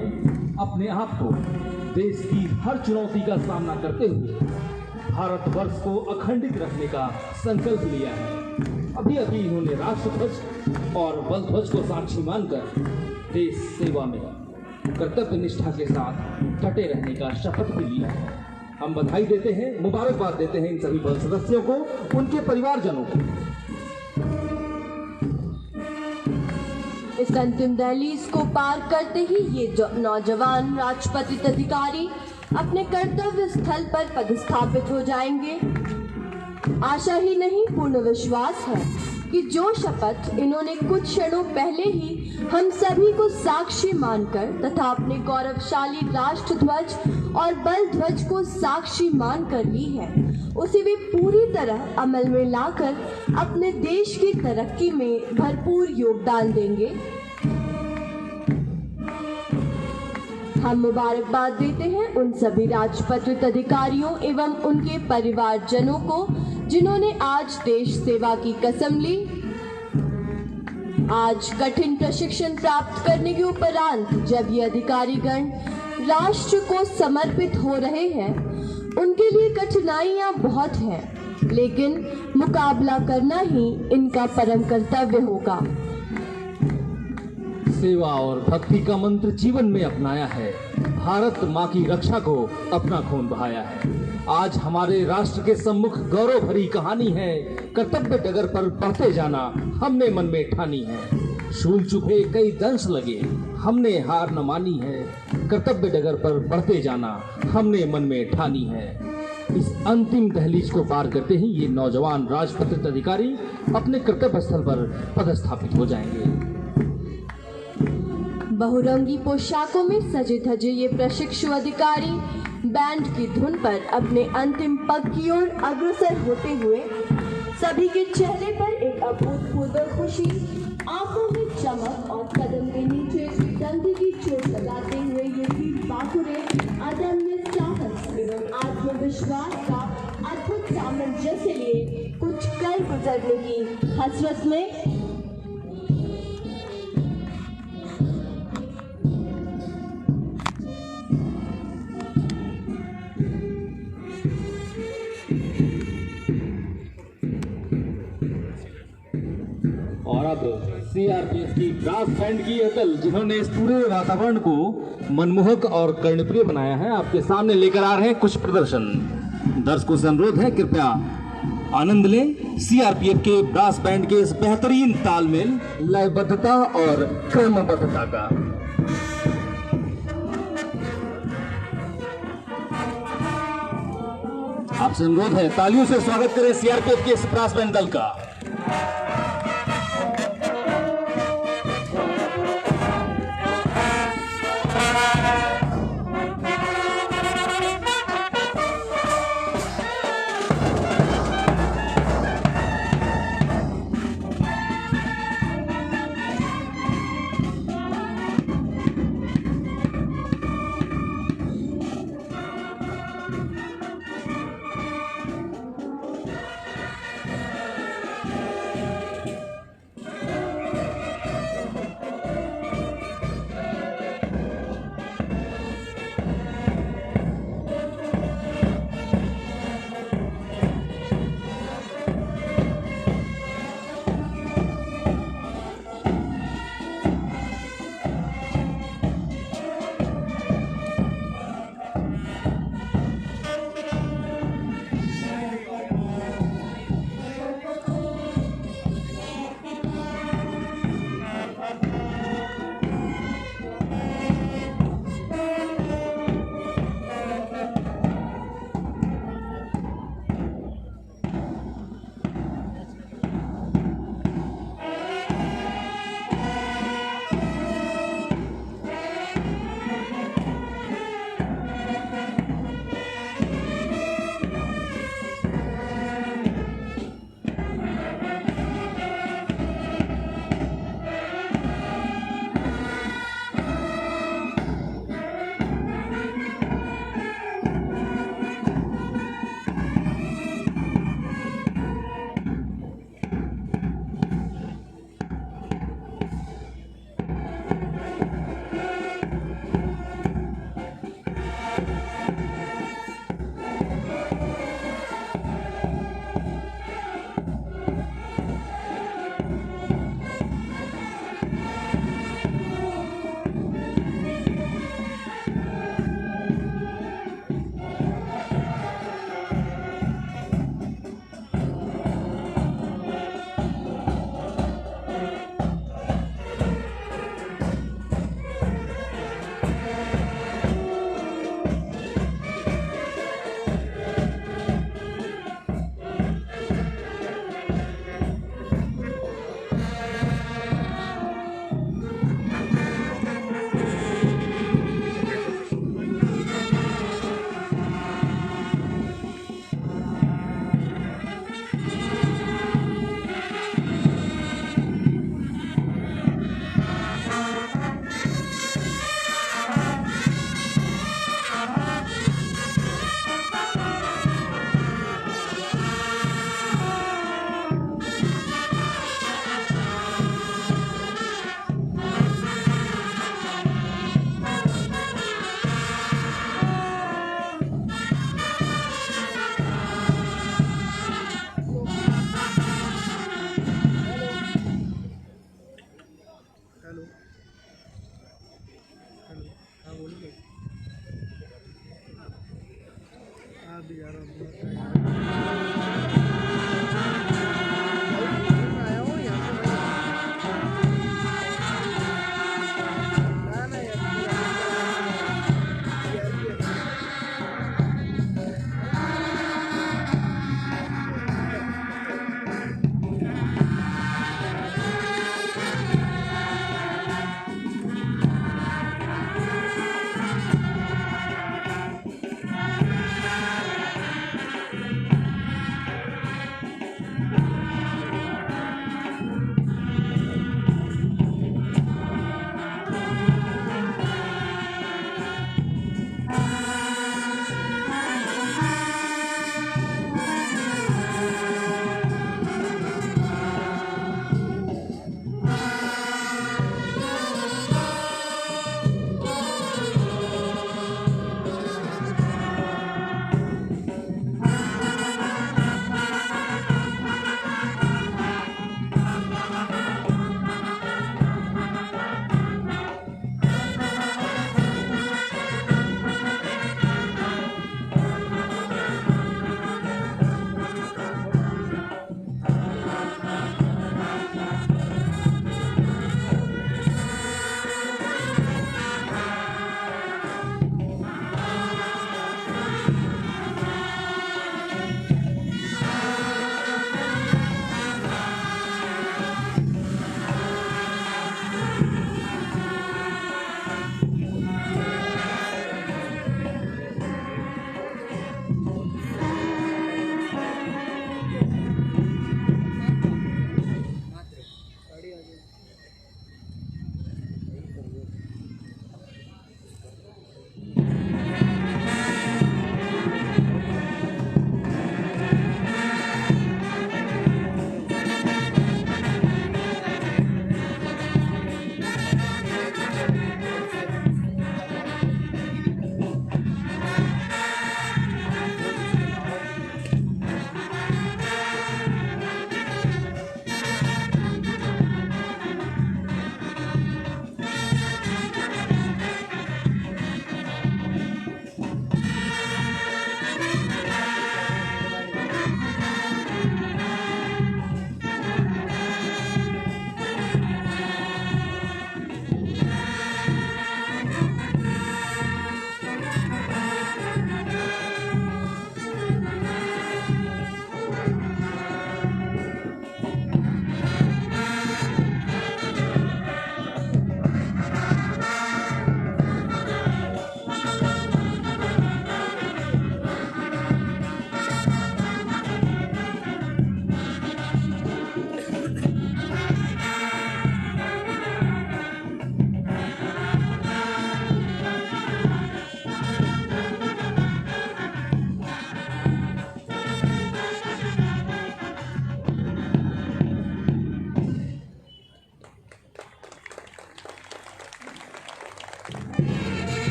अपने आप को देश की हर चुनौती का सामना करते हुए भारतवर्ष को अखंडित रखने का संकल्प लिया है। अभी अभी इन्होंने राष्ट्रध्वज और बल ध्वज को साक्षी मानकर देश सेवा में कर्तव्य निष्ठा के साथ डटे रहने का शपथ भी लिया है। हम बधाई देते हैं, मुबारकबाद देते हैं इन सभी बल सदस्यों को, उनके परिवारजनों को। इस अंतिम दहलीज को पार करते ही ये नौजवान राजपत्रित अधिकारी अपने कर्तव्य स्थल पर पदस्थापित हो जाएंगे। आशा ही नहीं, पूर्ण विश्वास है कि जो शपथ इन्होंने कुछ क्षणों पहले ही हम सभी को साक्षी मानकर तथा अपने गौरवशाली राष्ट्रध्वज और बल ध्वज को साक्षी मानकर ली है, उसे वे पूरी तरह अमल में लाकर अपने देश की तरक्की में भरपूर योगदान देंगे। हम मुबारकबाद देते हैं उन सभी राजपत्रित अधिकारियों एवं उनके परिवारजनों को जिन्होंने आज देश सेवा की कसम ली। आज कठिन प्रशिक्षण प्राप्त करने के उपरांत जब ये अधिकारीगण राष्ट्र को समर्पित हो रहे हैं, उनके लिए कठिनाइयां बहुत हैं, लेकिन मुकाबला करना ही इनका परम कर्तव्य होगा। सेवा और भक्ति का मंत्र जीवन में अपनाया है, भारत माँ की रक्षा को अपना खून बहाया है। आज हमारे राष्ट्र के सम्मुख गौरव भरी कहानी है। कर्तव्य डगर पर बढ़ते जाना हमने मन में ठानी है। शूल चुभे कई दंश लगे, हमने हार न मानी है। कर्तव्य डगर पर बढ़ते जाना हमने मन में ठानी है। इस अंतिम दहलीज को पार करते ही ये नौजवान राजपत्रित अधिकारी अपने कर्तव्य स्थल पर पदस्थापित हो जाएंगे। बहुरंगी पोशाकों में सजे धजे ये प्रशिक्षु अधिकारी बैंड की धुन पर अपने अंतिम पग की ओर अग्रसर होते हुए सभी के चेहरे पर एक अभूतपूर्व खुशी, आंखों में चमक और कदम के नीचे डंके की चोट लगाते हुए ये वीर बाकुरे अदम्य साहस एवं आत्मविश्वास का अद्भुत सामंजस्य लिए कुछ कर गुजरने की हसरत में और अब सीआरपीएफ की ब्रास बैंड की यह दल जिन्होंने इस पूरे वातावरण को मनमोहक और कर्णप्रिय बनाया है, आपके सामने लेकर आ रहे हैं कुछ प्रदर्शन। दर्शकों से अनुरोध है, कृपया आनंद लें सीआरपीएफ के ब्रास बैंड के इस बेहतरीन तालमेल, लयबद्धता और क्रमबद्धता का। आपसे अनुरोध है, तालियों से स्वागत करें सीआरपीएफ के इस ब्रास बैंड दल का।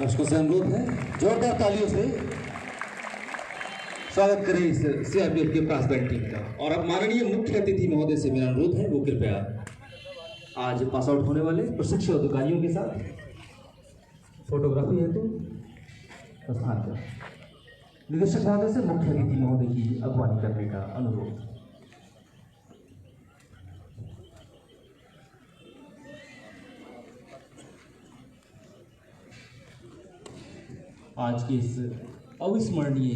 दर्शकों से अनुरोध है जोरदार तालियों से स्वागत करें इस सीआरपीएफ के ब्रास बैंड टीम का। और अब माननीय मुख्य अतिथि महोदय से मेरा अनुरोध है वो कृपया आज पास आउट होने वाले प्रशिक्षु अधिकारियों के साथ फोटोग्राफी हेतु प्रस्थान करें। निदेशक महोदय से मुख्य अतिथि महोदय की अगवानी करने का अनुरोध। आज के इस अविस्मरणीय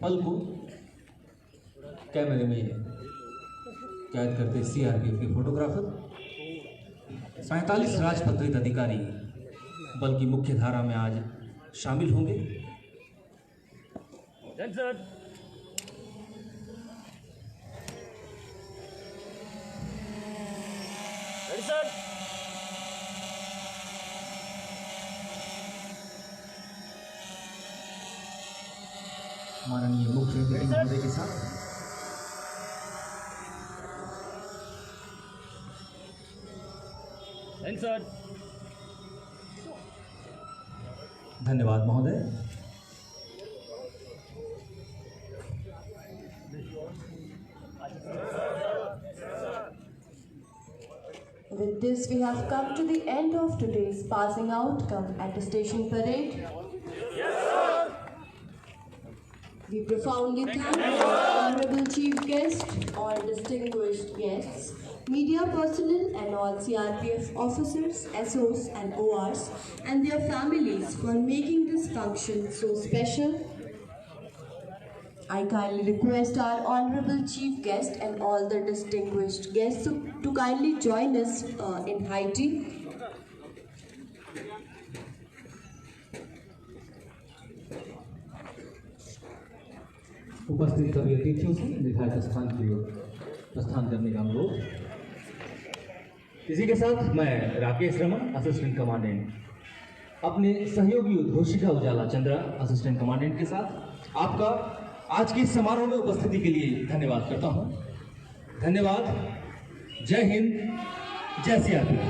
पल को कैमरे में कैद करते सीआरपीएफ के फोटोग्राफर 45 राजपत्रित अधिकारी बल की मुख्य धारा में आज शामिल होंगे। माननीय मुख्य अतिथि महोदय के साथ धन्यवाद महोदय। With this, we have come to the end of today's passing out come attestation parade. We profoundly thank our honorable chief guest, all distinguished guests, media personnel and all CRPF officers, SOs and ORs and their families for making this function so special. I kindly request our honorable chief guest and all the distinguished guests to kindly join us in high tea. उपस्थित सभी अतिथियों से निर्धारित स्थान की ओर प्रस्थान करने का अनुरोध। इसी के साथ मैं राकेश रमन असिस्टेंट कमांडेंट अपने सहयोगी उद्घोषिका उजाला चंद्रा असिस्टेंट कमांडेंट के साथ आपका आज के इस समारोह में उपस्थिति के लिए धन्यवाद करता हूं। धन्यवाद। जय हिंद, जय सीआरपीएफ।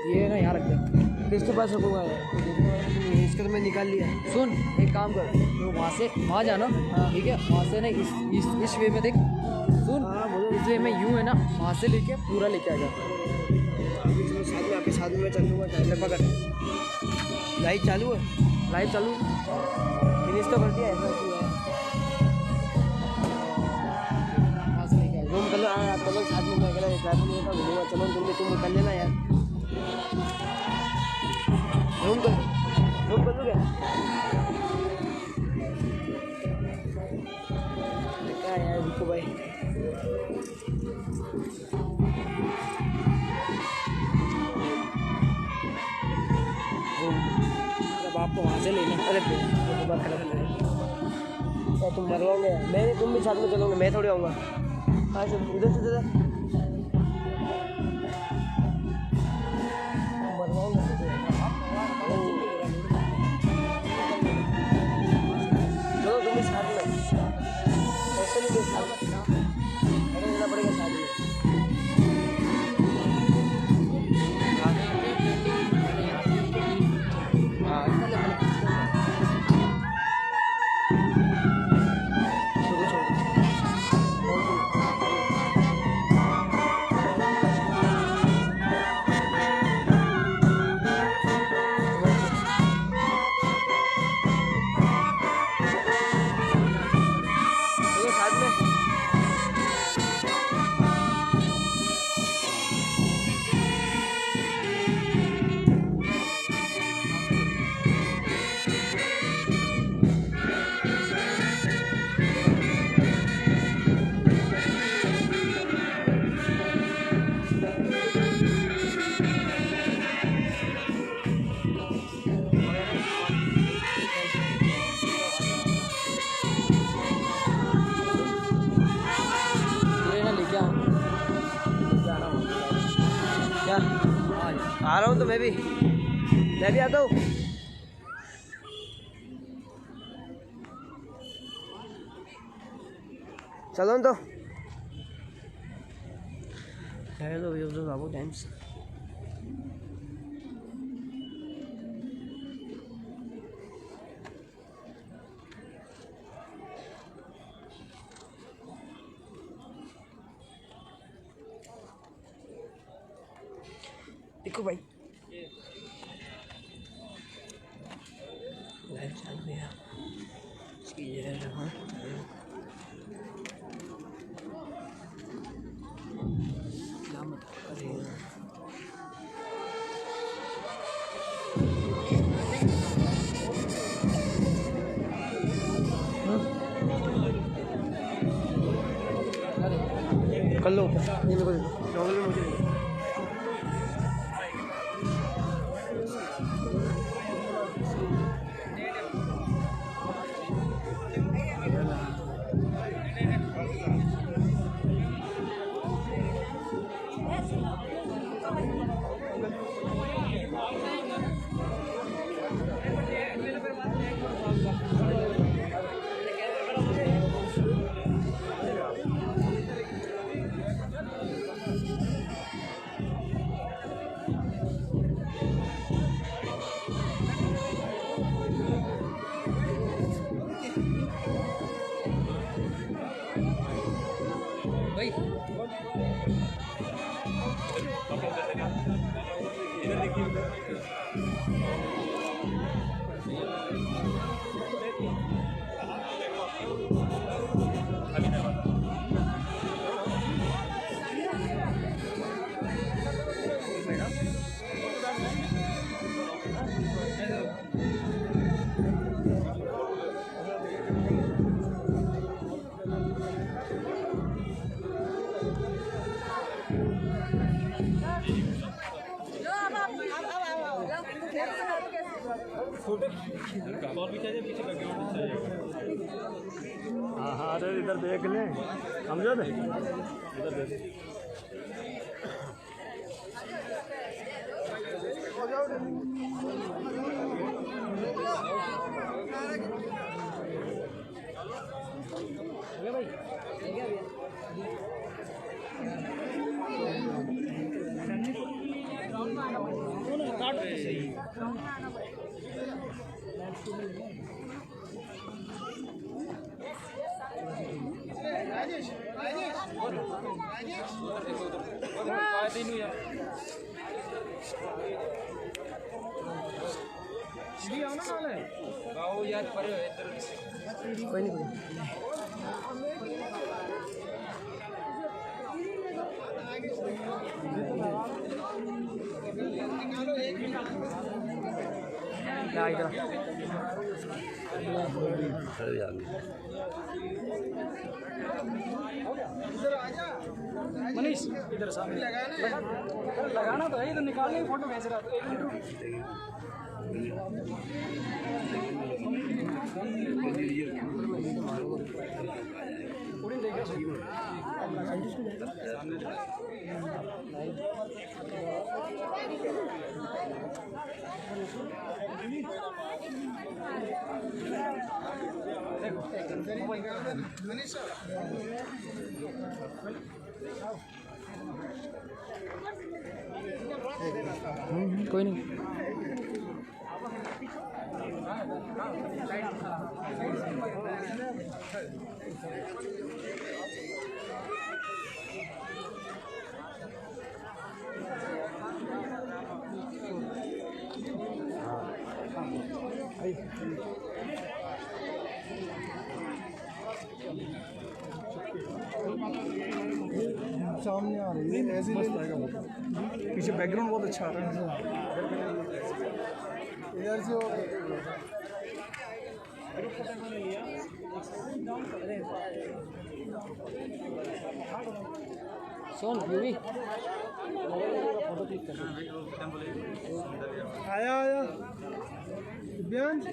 ये ना यहाँ रख दे, किसके पास रखूँगा यार, इसका तो मैं निकाल लिया। सुन एक काम कर, तो वहाँ से वहाँ जाना, ठीक है, वहाँ से ना इस वे में देख, सुन इस वे में यूँ है ना, वहाँ से लेके पूरा लेके आ जा। साथ में आपके साथ में चल लूँगा, टाइम पकड़। लाइट चालू है, लाइट चालू फिनिश तो कर दिया ऐसा किया है। वहाँ से लेके आ रूम कर लो, चलो साथ में मैं अकेला ट्रैफिक नहीं होता, घूमूंगा। चलो जल्दी तुम निकल लेना यार, रूम कर लो क्या यार, रुको भाई। जब आपको वहाँ से लेना, अरे बात कर तो तुम मरवाओगे, मैं तुम भी साथ में चलोगे, मैं थोड़ी आऊँगा। हाँ सर उधर से मरवाऊँगा। चलो तुम भी साथ में, ऐसे नहीं के साथ देना पड़ेगा साथ में। आ रहा हूँ तो मैं भी आता हूँ। चलो तो हेलो यूजर्स बाबू टाइम्स देखो भाई लाइव चालू है इसकी ये हाँ क्या मत अरे कर लो ये मेरे को नॉर्मल में मुझे हाँ अरे इधर देख ले समझो ना इधर देख कोई नहीं क्या इधर मनीष इधर सामने लगाना तो है, इधर निकालने फोटो भेज रहा था। एक मिनट कोई नहीं सामने आ रही है ऐसे मस्त आएगा पीछे बैकग्राउंड बहुत अच्छा आ रहा है इधर से सोन यूवी आया दिव्यांश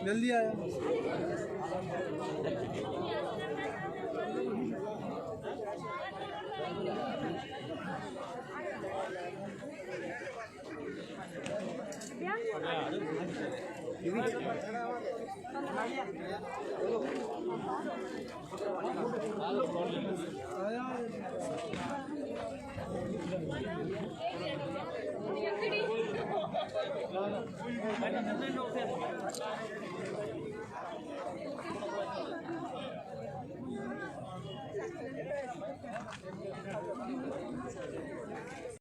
जल्दी आया Gracias.